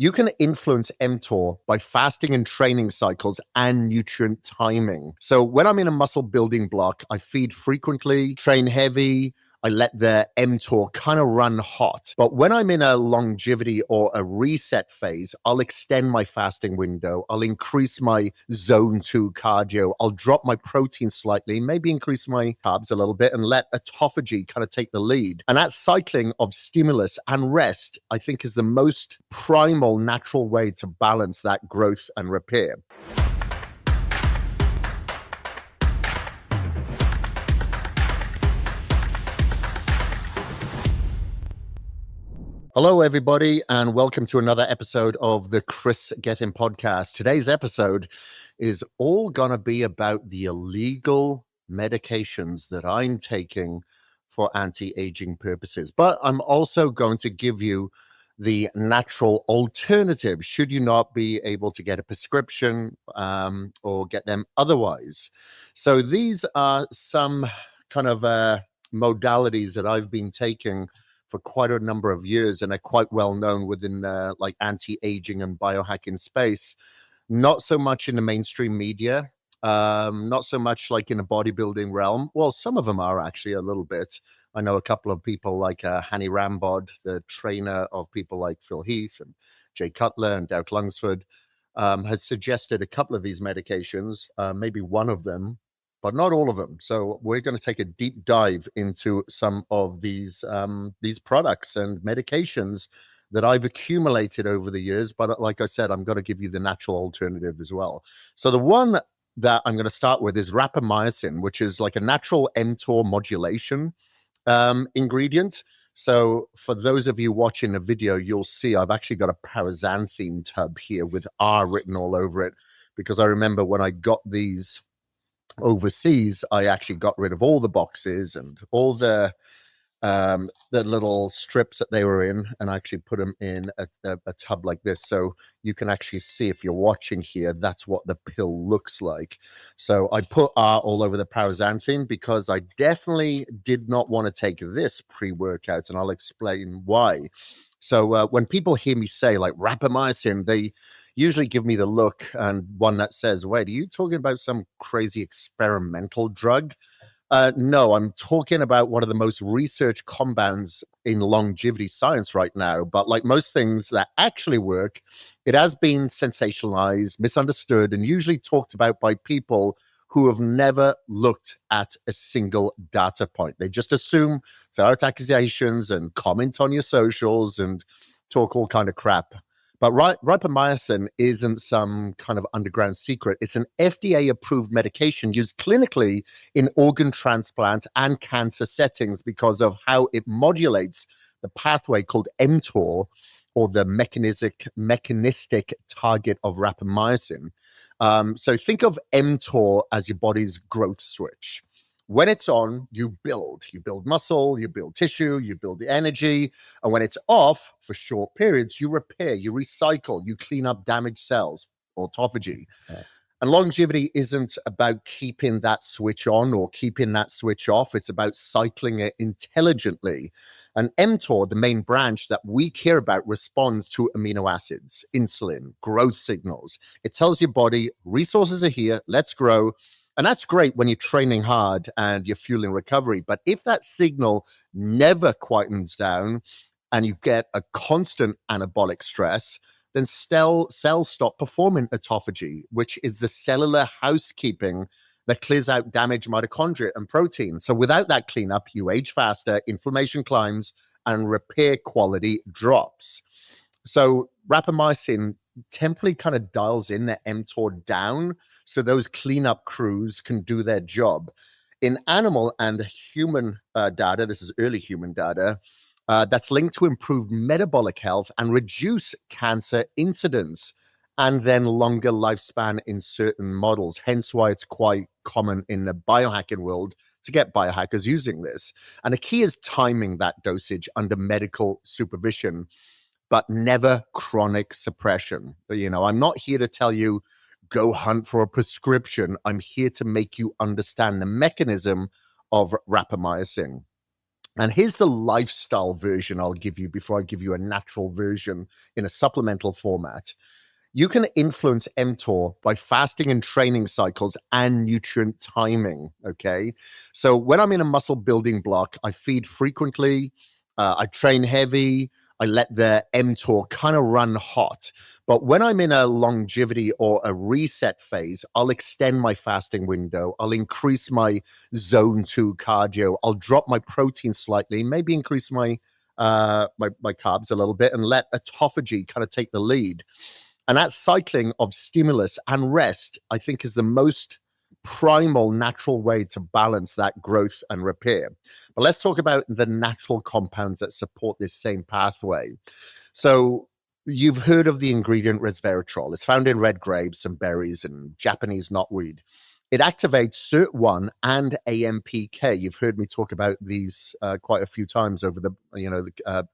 You can influence mTOR by fasting and training cycles and nutrient timing. So when I'm in a muscle building block, I feed frequently, train heavy, I let the mTOR kind of run hot. But when I'm in a longevity or a reset phase, I'll extend my fasting window. I'll increase my zone 2 cardio. I'll drop my protein slightly, maybe increase my carbs a little bit and let autophagy kind of take the lead. And that cycling of stimulus and rest, I think, is the most primal, natural way to balance that growth and repair. Hello, everybody, and welcome to another episode of the Kris Gethin podcast. Today's episode is all going to be about the illegal medications that I'm taking for anti-aging purposes. But I'm also going to give you the natural alternative should you not be able to get a prescription or get them otherwise. So these are some kind of modalities that I've been taking for quite a number of years, and are quite well known within like anti-aging and biohacking space. Not so much in the mainstream media, not so much like in the bodybuilding realm. Well, some of them are actually a little bit. I know a couple of people like Hanny Rambod, the trainer of people like Phil Heath and Jay Cutler and Doubt Lungsford, has suggested a couple of these medications, maybe one of them, but not all of them. So we're going to take a deep dive into some of these products and medications that I've accumulated over the years. But like I said, I'm going to give you the natural alternative as well. So the one that I'm going to start with is rapamycin, which is like a natural mTOR modulation ingredient. So for those of you watching the video, you'll see I've actually got a paraxanthine tub here with R written all over it, because I remember when I got these overseas, I actually got rid of all the boxes and all the little strips that they were in, and I actually put them in a tub like this, so you can actually see, if you're watching here, that's what the pill looks like. So I put R all over the paraxanthine because I definitely did not want to take this pre-workout, and I'll explain why. So when people hear me say like rapamycin, they usually give me the look and one that says, wait, are you talking about some crazy experimental drug? No, I'm talking about one of the most researched compounds in longevity science right now. But like most things that actually work, it has been sensationalized, misunderstood, and usually talked about by people who have never looked at a single data point. They just assume there are accusations and comment on your socials and talk all kind of crap. But rapamycin isn't some kind of underground secret. It's an FDA-approved medication used clinically in organ transplant and cancer settings because of how it modulates the pathway called mTOR, or the mechanistic target of rapamycin. So think of mTOR as your body's growth switch. When it's on, you build muscle, you build tissue, you build the energy. And when it's off for short periods, you repair, you recycle, you clean up damaged cells, autophagy. Yeah. And longevity isn't about keeping that switch on or keeping that switch off. It's about cycling it intelligently. And mTOR, the main branch that we care about, responds to amino acids, insulin, growth signals. It tells your body resources are here, let's grow. And that's great when you're training hard and you're fueling recovery. But if that signal never quietens down and you get a constant anabolic stress, then cells stop performing autophagy, which is the cellular housekeeping that clears out damaged mitochondria and protein. So without that cleanup, you age faster, inflammation climbs, and repair quality drops. So rapamycin temporarily kind of dials in the mTOR down so those cleanup crews can do their job. In animal and human data, this is early human data, that's linked to improved metabolic health and reduce cancer incidence, and then longer lifespan in certain models. Hence why it's quite common in the biohacking world to get biohackers using this. And the key is timing that dosage under medical supervision, but never chronic suppression. You know, I'm not here to tell you, go hunt for a prescription. I'm here to make you understand the mechanism of rapamycin. And here's the lifestyle version I'll give you before I give you a natural version in a supplemental format. You can influence mTOR by fasting and training cycles and nutrient timing. Okay. So when I'm in a muscle building block, I feed frequently, I train heavy, I let the mTOR kind of run hot. But when I'm in a longevity or a reset phase, I'll extend my fasting window. I'll increase my zone 2 cardio. I'll drop my protein slightly, maybe increase my carbs a little bit and let autophagy kind of take the lead. And that cycling of stimulus and rest, I think, is the most primal, natural way to balance that growth and repair. But let's talk about the natural compounds that support this same pathway. So you've heard of the ingredient resveratrol. It's found in red grapes and berries and Japanese knotweed. It activates SIRT1 and AMPK. You've heard me talk about these quite a few times over the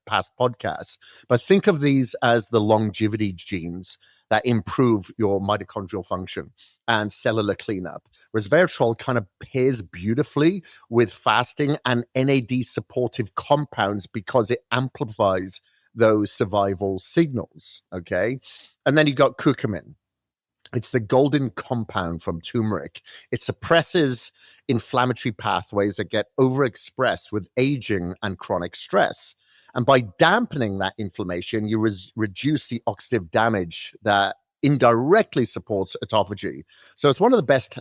past podcasts. But think of these as the longevity genes that improve your mitochondrial function and cellular cleanup. Resveratrol kind of pairs beautifully with fasting and NAD supportive compounds because it amplifies those survival signals. Okay. And then you got curcumin. It's the golden compound from turmeric. It suppresses inflammatory pathways that get overexpressed with aging and chronic stress. And by dampening that inflammation, you reduce the oxidative damage that indirectly supports autophagy. So it's one of the best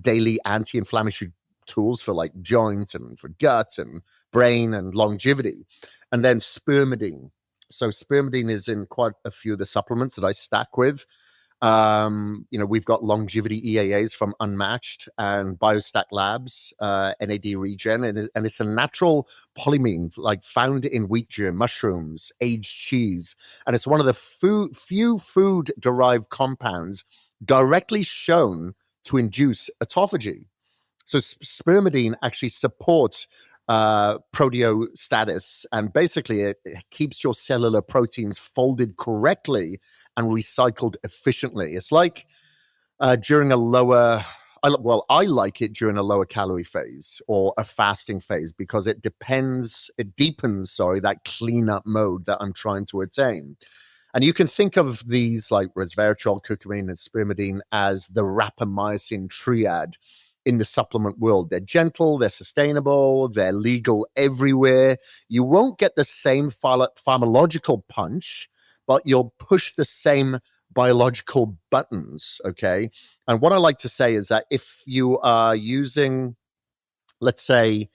daily anti-inflammatory tools for like joint and for gut and brain and longevity. And then spermidine. So spermidine is in quite a few of the supplements that I stack with. We've got longevity EAAs from Unmatched and Biostack Labs, NAD Regen, and it's a natural polyamine like found in wheat germ, mushrooms, aged cheese, and it's one of the few food-derived compounds directly shown to induce autophagy. So spermidine actually supports proteostasis, and basically it keeps your cellular proteins folded correctly and recycled efficiently. It's like during a lower, I like it during a lower calorie phase or a fasting phase because it deepens, that cleanup mode that I'm trying to attain. And you can think of these like resveratrol, curcumin, and spermidine as the rapamycin triad in the supplement world. They're gentle, they're sustainable, they're legal everywhere. You won't get the same pharmacological punch, but you'll push the same biological buttons, okay? And what I like to say is that if you are using, let's say,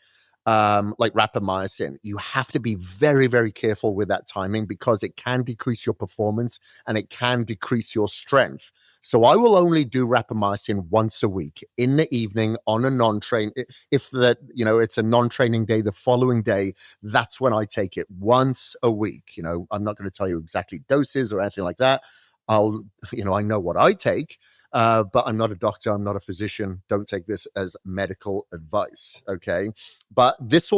like rapamycin, you have to be very, very careful with that timing because it can decrease your performance and it can decrease your strength. So I will only do rapamycin once a week in the evening on a non-train. If it's a non-training day, the following day, that's when I take it once a week. I'm not going to tell you exactly doses or anything like that. I know what I take. But I'm not a doctor. I'm not a physician. Don't take this as medical advice. Okay. But this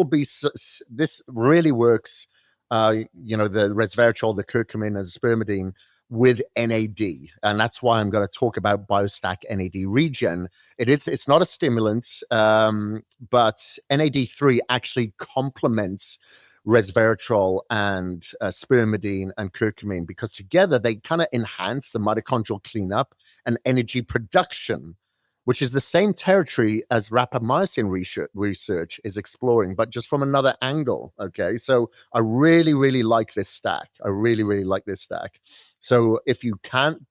really works. The resveratrol, the curcumin, and spermidine with NAD. And that's why I'm going to talk about Biostack NAD Regen. It's not a stimulant, but NAD3 actually complements resveratrol and spermidine and curcumin because together they kind of enhance the mitochondrial cleanup and energy production, which is the same territory as rapamycin research is exploring, but just from another angle. Okay, so I really, really like this stack. So if you can't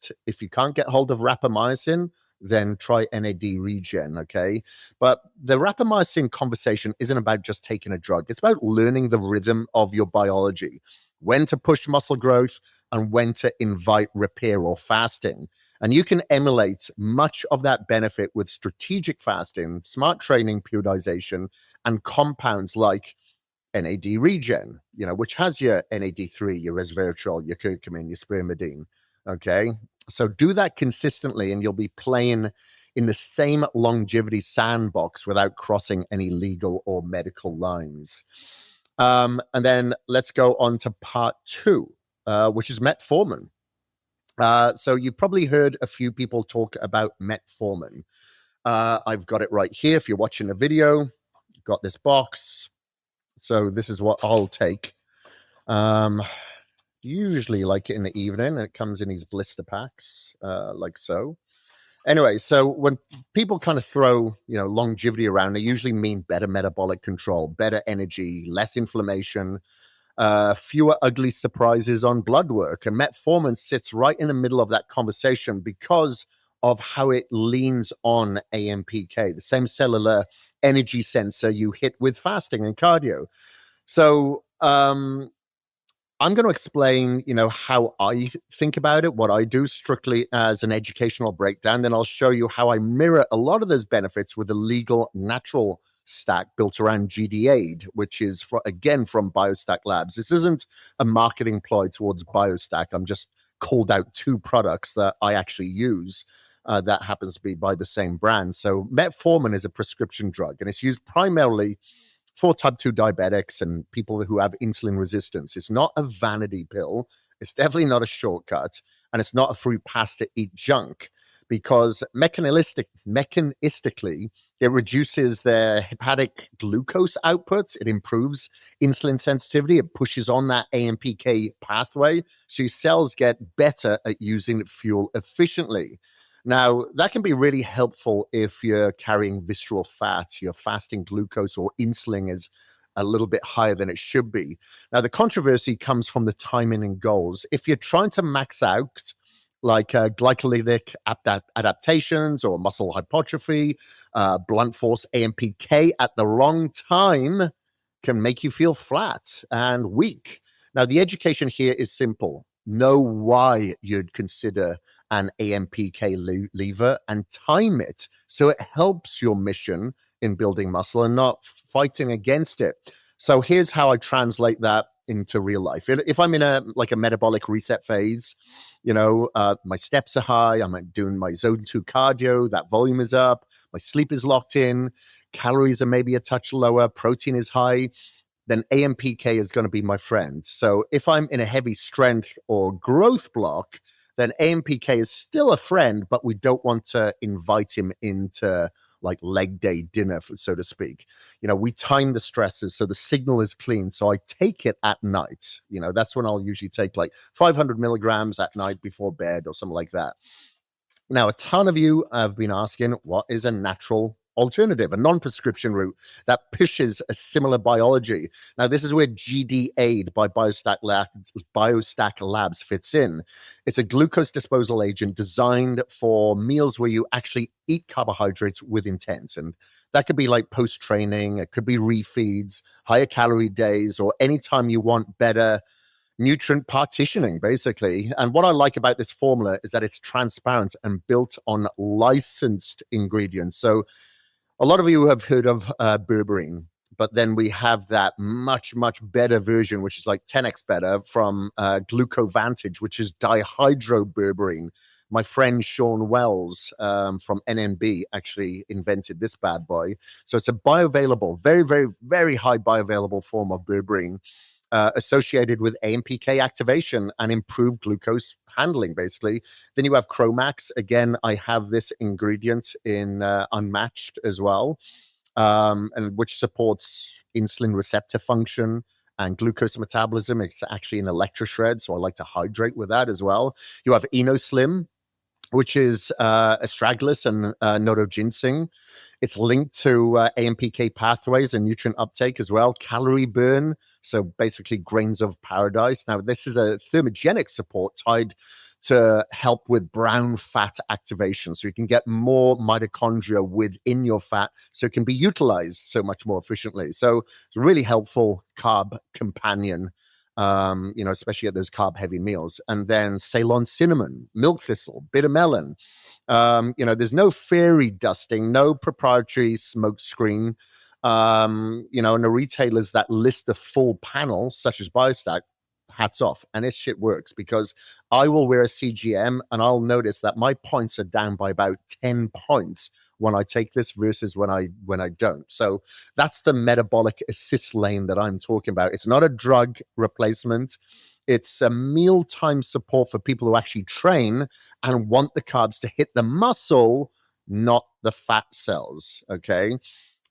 get hold of rapamycin, then try NAD Regen, okay? But the rapamycin conversation isn't about just taking a drug. It's about learning the rhythm of your biology, when to push muscle growth and when to invite repair or fasting. And you can emulate much of that benefit with strategic fasting, smart training, periodization, and compounds like NAD Regen, which has your NAD3, your resveratrol, your curcumin, your spermidine, okay? So do that consistently and you'll be playing in the same longevity sandbox without crossing any legal or medical lines. And then let's go on to part 2, which is metformin. So you've probably heard a few people talk about metformin. I've got it right here. If you're watching a video, you've got this box. So this is what I'll take. Usually like in the evening, and it comes in these blister packs, like so. Anyway, so when people kind of throw, longevity around, they usually mean better metabolic control, better energy, less inflammation, fewer ugly surprises on blood work. And metformin sits right in the middle of that conversation because of how it leans on AMPK, the same cellular energy sensor you hit with fasting and cardio. So I'm going to explain, how I think about it, what I do strictly as an educational breakdown. Then I'll show you how I mirror a lot of those benefits with a legal natural stack built around GD-Aid, which is, again, from BioStack Labs. This isn't a marketing ploy towards BioStack. I'm just called out two products that I actually use that happens to be by the same brand. So metformin is a prescription drug, and it's used primarily for type 2 diabetics and people who have insulin resistance. It's not a vanity pill. It's definitely not a shortcut. And it's not a free pass to eat junk, because mechanistically, it reduces their hepatic glucose output. It improves insulin sensitivity. It pushes on that AMPK pathway. So your cells get better at using fuel efficiently. Now, that can be really helpful if you're carrying visceral fat, your fasting glucose or insulin is a little bit higher than it should be. Now, the controversy comes from the timing and goals. If you're trying to max out like glycolytic adaptations or muscle hypertrophy, blunt force AMPK at the wrong time can make you feel flat and weak. Now, the education here is simple. Know why you'd consider an AMPK lever and time it so it helps your mission in building muscle and not fighting against it. So here's how I translate that into real life. If I'm in a metabolic reset phase, my steps are high, I'm doing my zone 2 cardio, that volume is up, my sleep is locked in, calories are maybe a touch lower, protein is high, then AMPK is going to be my friend. So if I'm in a heavy strength or growth block, then AMPK is still a friend, but we don't want to invite him into like leg day dinner, so to speak. We time the stresses so the signal is clean. So I take it at night. That's when I'll usually take like 500 milligrams at night before bed or something like that. Now, a ton of you have been asking, what is a natural alternative, a non-prescription route that pushes a similar biology? Now, this is where GD-Aid by BioStack Labs fits in. It's a glucose disposal agent designed for meals where you actually eat carbohydrates with intent. And that could be like post-training, it could be refeeds, higher calorie days, or anytime you want better nutrient partitioning, basically. And what I like about this formula is that it's transparent and built on licensed ingredients. So a lot of you have heard of berberine, but then we have that much, much better version, which is like 10x better from Glucovantage, which is dihydroberberine. My friend Sean Wells from NNB actually invented this bad boy. So it's a bioavailable, very, very, very high bioavailable form of berberine, associated with AMPK activation and improved glucose handling, basically. Then you have Chromax. Again, I have this ingredient in Unmatched as well, and which supports insulin receptor function and glucose metabolism. It's actually an electroshred, so I like to hydrate with that as well. You have EnoSlim, which is astragalus and notoginseng. It's linked to AMPK pathways and nutrient uptake as well. Calorie burn, so basically grains of paradise. Now, this is a thermogenic support tied to help with brown fat activation. So you can get more mitochondria within your fat, so it can be utilized so much more efficiently. So it's a really helpful carb companion, especially at those carb-heavy meals. And then Ceylon cinnamon, milk thistle, bitter melon. There's no fairy dusting, no proprietary smoke screen. And the retailers that list the full panel, such as BioStack, hats off. And this shit works, because I will wear a CGM and I'll notice that my points are down by about 10 points when I take this versus when I don't. So that's the metabolic assist lane that I'm talking about. It's not a drug replacement. It's a mealtime support for people who actually train and want the carbs to hit the muscle, not the fat cells. Okay.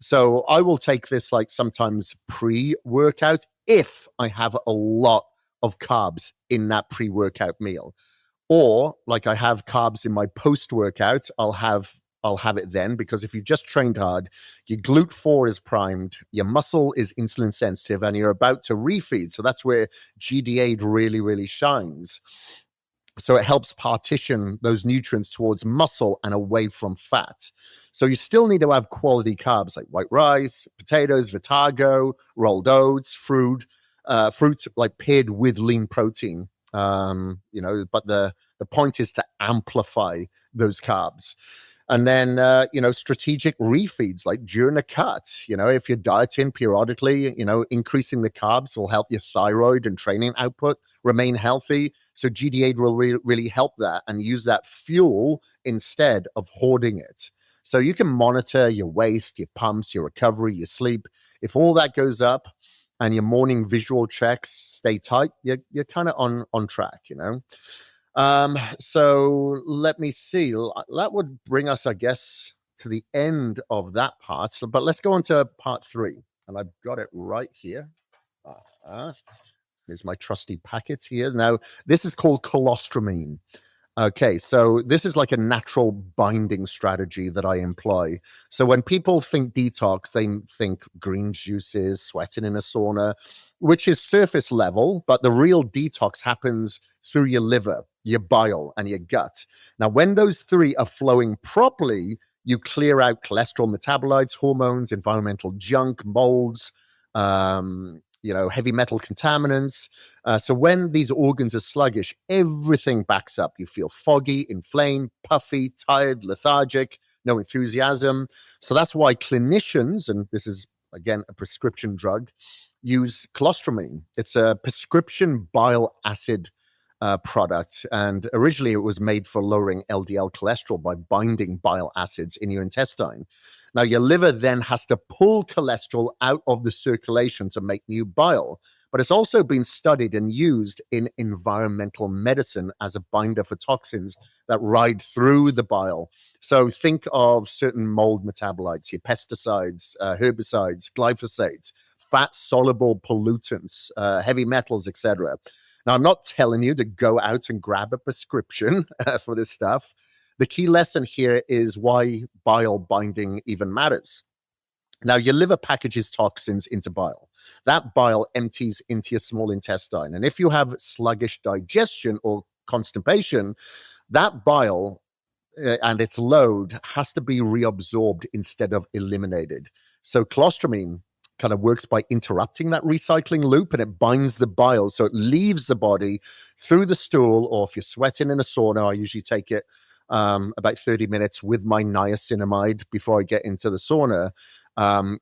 So I will take this like sometimes pre-workout if I have a lot of carbs in that pre-workout meal. Or like I have carbs in my post-workout, I'll have it then, because if you've just trained hard, your GLUT4 is primed, your muscle is insulin sensitive, and you're about to refeed. So that's where GD8 really, really shines. So it helps partition those nutrients towards muscle and away from fat. So you still need to have quality carbs like white rice, potatoes, Vitago, rolled oats, fruit like paired with lean protein. But the point is to amplify those carbs. And then, strategic refeeds like during a cut. If you're dieting periodically, increasing the carbs will help your thyroid and training output remain healthy. So GD8 will really help that and use that fuel instead of hoarding it. So you can monitor your waist, your pumps, your recovery, your sleep. If all that goes up and your morning visual checks stay tight, you're kind of on track. So let me see. That would bring us, I guess, to the end of that part. But let's go on to part 3. And I've got it right here. Here's my trusty packet here. Now, this is called colostramine. Okay, so this is like a natural binding strategy that I employ. So when people think detox, they think green juices, sweating in a sauna, which is surface level, but the real detox happens through your liver, your bile, and your gut. Now, when those 3 are flowing properly, you clear out cholesterol metabolites, hormones, environmental junk, molds, heavy metal contaminants. So when these organs are sluggish, everything backs up. You feel foggy, inflamed, puffy, tired, lethargic, no enthusiasm. So that's why clinicians, and this is again a prescription drug, use colostramine. It's a prescription bile acid product. And originally it was made for lowering LDL cholesterol by binding bile acids in your intestine. Now, your liver then has to pull cholesterol out of the circulation to make new bile. But it's also been studied and used in environmental medicine as a binder for toxins that ride through the bile. So think of certain mold metabolites, your pesticides, herbicides, glyphosate, fat-soluble pollutants, heavy metals, etc. Now, I'm not telling you to go out and grab a prescription for this stuff. The key lesson here is why bile binding even matters. Now, your liver packages toxins into bile. That bile empties into your small intestine. And if you have sluggish digestion or constipation, that bile and its load has to be reabsorbed instead of eliminated. So colostramine kind of works by interrupting that recycling loop, and it binds the bile. So it leaves the body through the stool, or if you're sweating in a sauna, I usually take it about 30 minutes with my niacinamide before I get into the sauna. And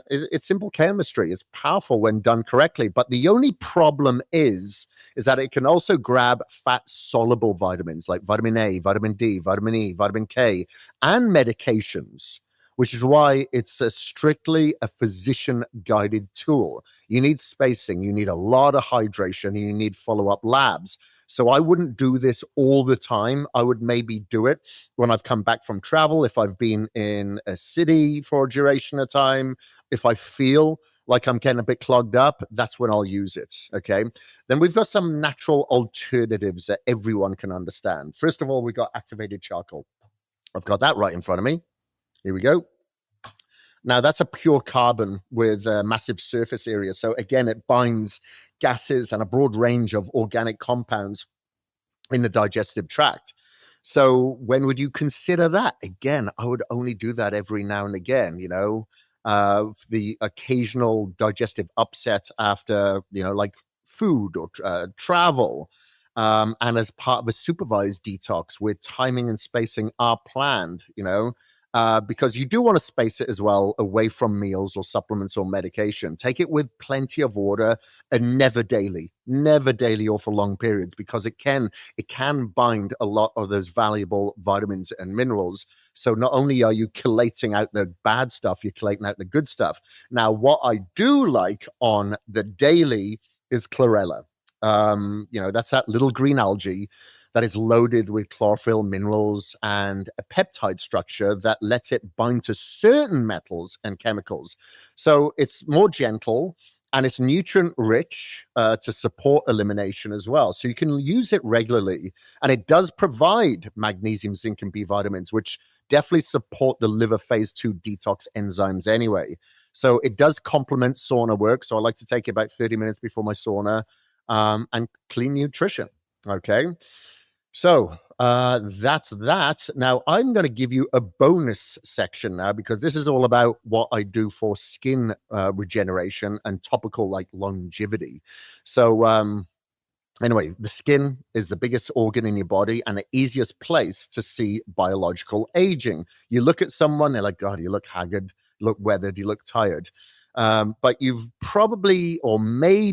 it's simple chemistry. It's powerful when done correctly. But the only problem is that it can also grab fat-soluble vitamins like vitamin A, vitamin D, vitamin E, vitamin K, and medications, which is why it's strictly a physician-guided tool. You need spacing, you need a lot of hydration, and you need follow-up labs. So I wouldn't do this all the time. I would maybe do it when I've come back from travel, if I've been in a city for a duration of time, if I feel like I'm getting a bit clogged up, that's when I'll use it, okay? Then we've got some natural alternatives that everyone can understand. First of all, we've got activated charcoal. I've got that right in front of me. Here we go. Now, that's a pure carbon with a massive surface area. So again, it binds gases and a broad range of organic compounds in the digestive tract. So when would you consider that? Again, I would only do that every now and again, the occasional digestive upset after, like food or travel. And as part of a supervised detox where timing and spacing are planned, because you do want to space it as well away from meals or supplements or medication. Take it with plenty of water and never daily or for long periods, because it can bind a lot of those valuable vitamins and minerals. So not only are you collating out the bad stuff, you're collating out the good stuff. Now, what I do like on the daily is chlorella. That's that little green algae that is loaded with chlorophyll, minerals, and a peptide structure that lets it bind to certain metals and chemicals. So it's more gentle and it's nutrient rich to support elimination as well. So you can use it regularly, and it does provide magnesium, zinc, and B vitamins, which definitely support the liver phase 2 detox enzymes anyway. So it does complement sauna work. So I like to take about 30 minutes before my sauna, and clean nutrition. Okay. So that's that. Now I'm going to give you a bonus section now, because this is all about what I do for skin regeneration and topical like longevity. So anyway, the skin is the biggest organ in your body and the easiest place to see biological aging. You look at someone, they're like, God, you look haggard, you look weathered, you look tired. But you've probably or may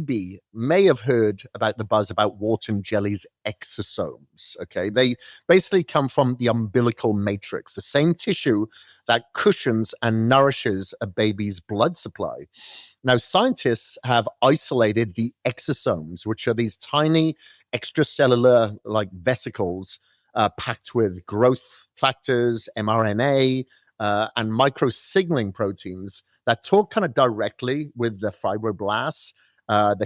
have heard about the buzz about Wharton jelly's exosomes. Okay, they basically come from the umbilical matrix, the same tissue that cushions and nourishes a baby's blood supply. Now, scientists have isolated the exosomes, which are these tiny extracellular like vesicles packed with growth factors, mRNA, and microsignaling proteins that talk kind of directly with the fibroblasts, the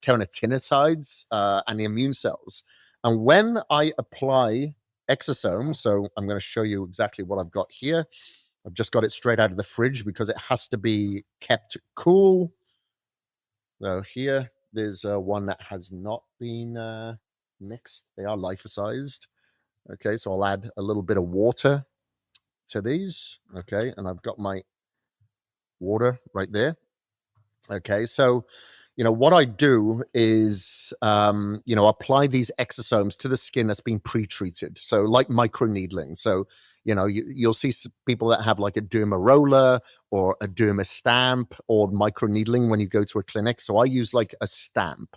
keratinocytes, and the immune cells. And when I apply exosomes, so I'm going to show you exactly what I've got here. I've just got it straight out of the fridge because it has to be kept cool. So here, there's one that has not been mixed. They are life-sized. Okay, so I'll add a little bit of water to these. Okay, and I've got my water right there. Okay, so what I do is apply these exosomes to the skin that's been pre-treated, so like microneedling. So you'll see people that have like a derma roller or a derma stamp or microneedling when you go to a clinic. So I use like a stamp.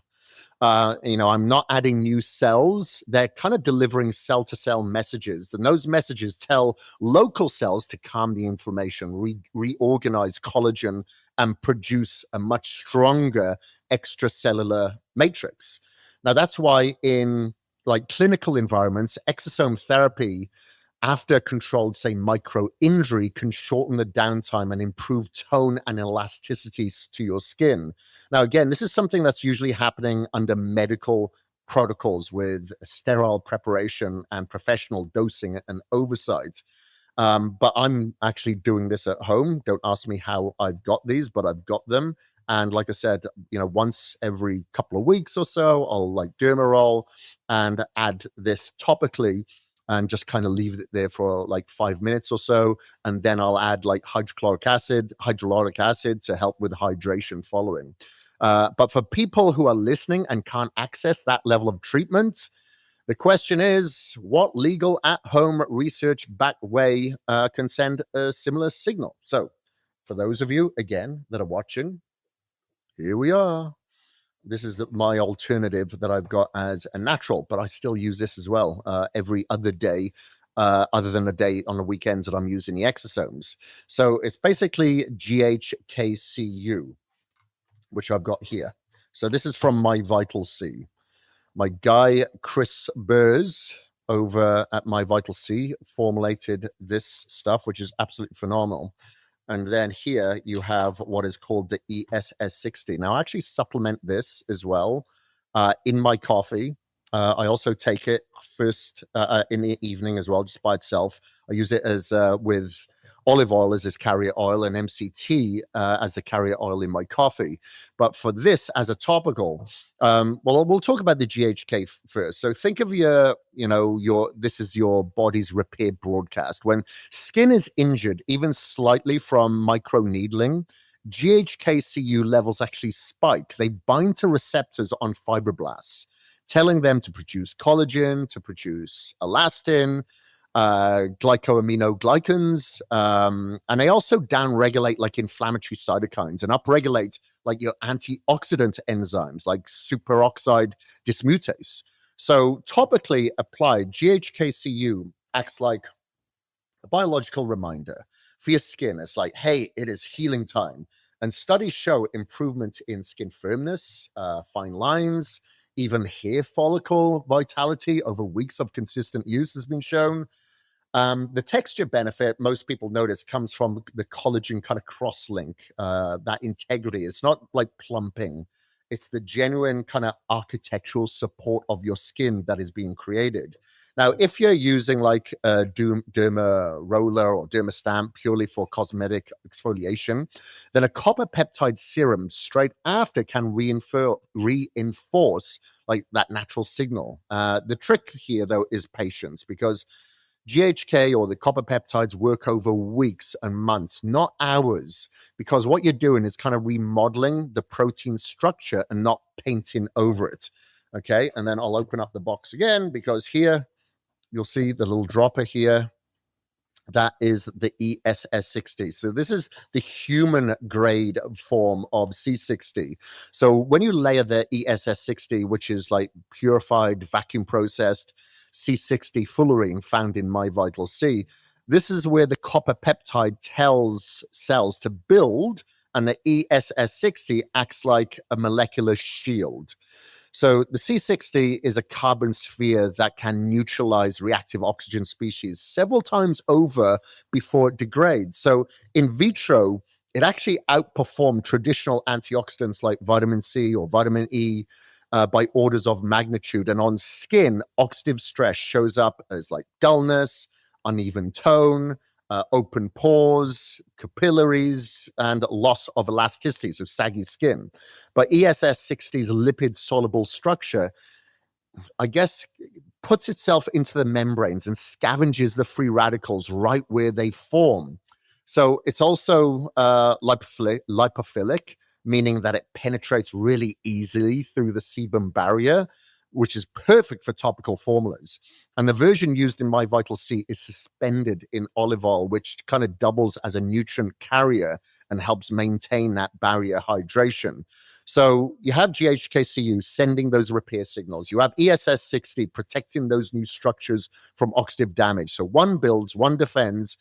I'm not adding new cells. They're kind of delivering cell to cell messages. And those messages tell local cells to calm the inflammation, reorganize collagen, and produce a much stronger extracellular matrix. Now, that's why in like clinical environments, exosome therapy after controlled, say, micro injury can shorten the downtime and improve tone and elasticity to your skin. Now, again, this is something that's usually happening under medical protocols with sterile preparation and professional dosing and oversight. But I'm actually doing this at home. Don't ask me how I've got these, but I've got them. And like I said, once every couple of weeks or so, I'll like derma roll and add this topically and just kind of leave it there for like 5 minutes or so. And then I'll add like hydrochloric acid to help with hydration following. But for people who are listening and can't access that level of treatment, the question is, what legal at-home research-backed way can send a similar signal? So for those of you, again, that are watching, here we are. This is my alternative that I've got as a natural, but I still use this as well every other day, other than a day on the weekends that I'm using the exosomes. So it's basically GHKCU, which I've got here. So this is from my Vital C. My guy, Kris over at my Vital C formulated this stuff, which is absolutely phenomenal. And then here you have what is called the ESS60. Now, I actually supplement this as well in my coffee. I also take it first in the evening as well, just by itself. I use it as with olive oil as this carrier oil and MCT as the carrier oil in my coffee. But for this as a topical, well, we'll talk about the GHK first. So think of this is your body's repair broadcast. When skin is injured, even slightly from microneedling, GHKCU levels actually spike. They bind to receptors on fibroblasts, telling them to produce collagen, to produce elastin, glycoaminoglycans, and they also downregulate like inflammatory cytokines and upregulate like your antioxidant enzymes like superoxide dismutase. So topically applied, GHKCU acts like a biological reminder for your skin. It's like, hey, it is healing time. And studies show improvement in skin firmness, fine lines, even hair follicle vitality over weeks of consistent use has been shown. The texture benefit most people notice comes from the collagen kind of cross-link, that integrity. It's not like plumping. It's the genuine kind of architectural support of your skin that is being created. Now, if you're using like a derma roller or derma stamp purely for cosmetic exfoliation, then a copper peptide serum straight after can reinforce like that natural signal. The trick here, though, is patience, because GHK or the copper peptides work over weeks and months, not hours, because what you're doing is kind of remodeling the protein structure and not painting over it. Okay. And then I'll open up the box again, because here you'll see the little dropper here. That is the ESS60. So this is the human grade form of C60. So when you layer the ESS60, which is like purified, vacuum processed C60 fullerene found in MyVital C, this is where the copper peptide tells cells to build, and the ESS60 acts like a molecular shield. So the C60 is a carbon sphere that can neutralize reactive oxygen species several times over before it degrades. So in vitro, it actually outperformed traditional antioxidants like vitamin C or vitamin E by orders of magnitude. And on skin, oxidative stress shows up as like dullness, uneven tone, open pores, capillaries, and loss of elasticity, so saggy skin. But ESS60's lipid-soluble structure, I guess, puts itself into the membranes and scavenges the free radicals right where they form. So it's also lipophilic, meaning that it penetrates really easily through the sebum barrier, which is perfect for topical formulas. And the version used in MyVital C is suspended in olive oil, which kind of doubles as a nutrient carrier and helps maintain that barrier hydration. So you have GHKCU sending those repair signals. You have ESS60 protecting those new structures from oxidative damage. So one builds, one defends,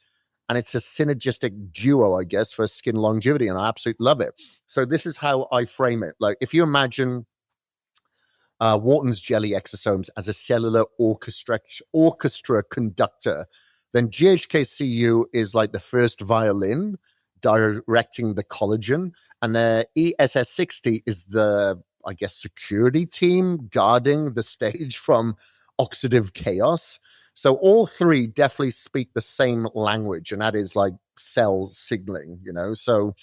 and it's a synergistic duo, I guess, for skin longevity, and I absolutely love it. So this is how I frame it. Like if you imagine Wharton's jelly exosomes as a cellular orchestra conductor, then GHKCU is like the first violin directing the collagen, and the ESS60 is the, I guess, security team guarding the stage from oxidative chaos. So all three definitely speak the same language, and that is like cell signaling, So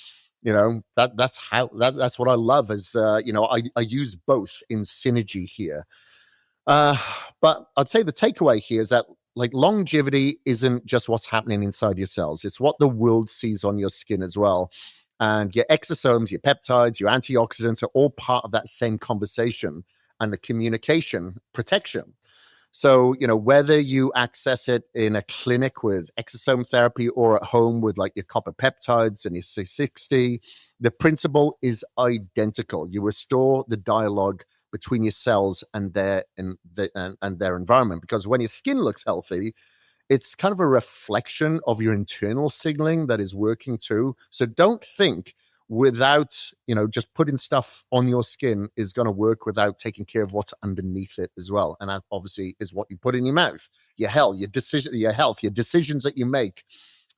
that's what I love is I use both in synergy here. But I'd say the takeaway here is that like longevity isn't just what's happening inside your cells, it's what the world sees on your skin as well. And your exosomes, your peptides, your antioxidants are all part of that same conversation and the communication protection. So, whether you access it in a clinic with exosome therapy or at home with like your copper peptides and your C60, the principle is identical. You restore the dialogue between your cells and their environment. Because when your skin looks healthy, it's kind of a reflection of your internal signaling that is working too. So don't think without, just putting stuff on your skin is going to work without taking care of what's underneath it as well. And that obviously is what you put in your mouth, your health, your decisions that you make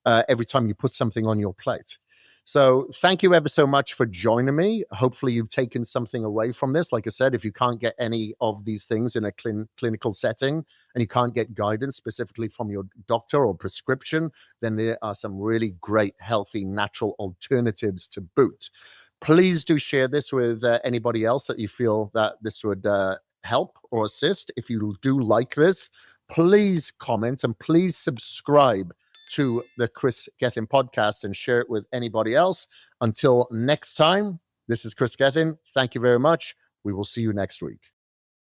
every time you put something on your plate. So thank you ever so much for joining me. Hopefully you've taken something away from this. Like I said, if you can't get any of these things in a clinical setting and you can't get guidance specifically from your doctor or prescription, then there are some really great, healthy, natural alternatives to boot. Please do share this with anybody else that you feel that this would help or assist. If you do like this, please comment and please subscribe to the Kris Gethin podcast and share it with anybody else. Until next time, this is Kris Gethin. Thank you very much. We will see you next week.